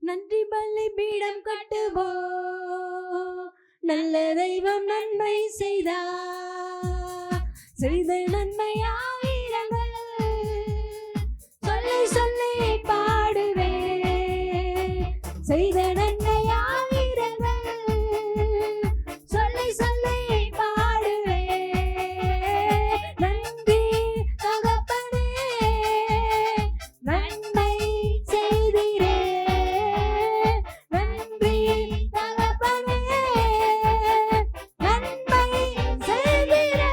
நன்றி பலி பீடம் கட்டுவோ, நல்ல தெய்வம் நன்மை செய்தா, செய்த நன்மையாயிரங்கள் சொல்லி சொல்லி பாடுவே, செய்த நன்மையாயிரங்கள் சொல்லி சொல்லி பாடுவே. நன்றி தகப்பனே நன்மை செய்தீரே, நன்றி தகப்பனே நன்மை செய்தீரே.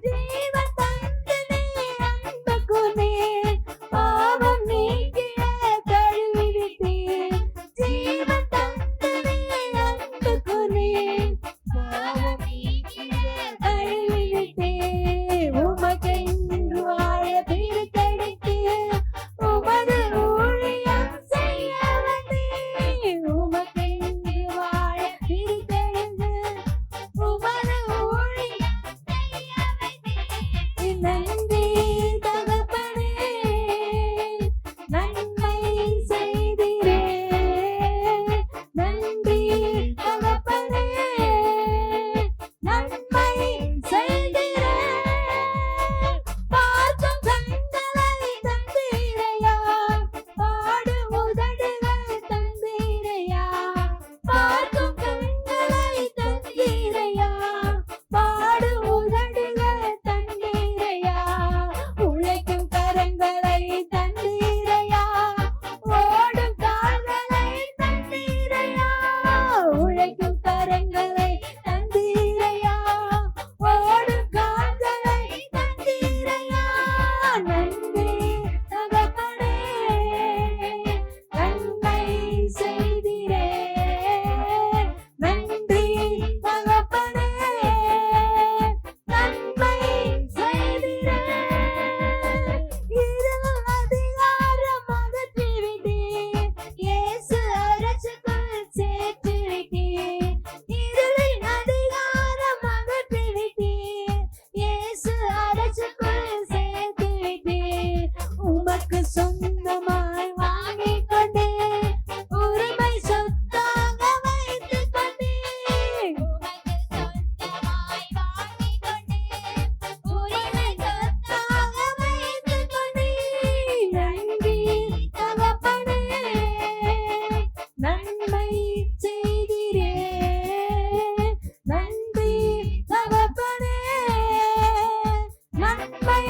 ஜீவன் தந்து நீ அன்புக்கு நீ பாவம் நீக்கிய கழுவி விட்டீர். ஜீவன் தந்து நீ அன்புக்கு நீ பாவம் நீக்கிய கழுவி விட்டீர். உமக்கென்று வாழ பிரித்தெடுத்தீர், உமது ஊழியம் செய்ய வந்தீர். உமக்கென்று வாழ பிரித்தெடுத்து உமது ஊழியம் செய்ய வந்தீர். நன்றி தகப்பனே நன்மை செய்தீரே, நன்றி தகப்பனே நன்மை செய்தீரே. பார்க்கும் கண்களை தந்தீரையா, பாடும் உதடுகள் தந்தீரையா. பார்க்கும் கண்களை தந்தீரையா, பாடும் உதடுகள் தந்தீரையா. உழைக்கும் கரங்களை தந்தீரையா, ஓடும் கால்களை தந்தீரையா. உழைக்கும் கரங்களை தந்தீரையா, ஓடும் கால்களை தந்தீரையா. நன்றி தகப்பனே நன்மை செய்தீரே, நன்றி தகப்பனே நன்மை செய்தீரே. இருள் அதிகாரம் அகற்றி விட்டீர், இயேசு அரசுக்குள் சேர்த்து விட்டீர். இருளின் அதிகாரம் அகற்றி விட்டீர், இயேசு அரசுக்குள் சேர்த்து விட்டீர். உமக்கு சொந்தமாய் வாங்கிக் கொண்டே, உரிமை சொத்தாக வைத்துக் கொண்டீர். உமக்கு சொந்தமாய் வாங்கிக் கொண்டே, உரிமை சொத்தாக வைத்துக் கொண்டீர். நன்றி தகப்பனே நன்மை செய்தீரே, நன்றி தகப்பனே நன்மை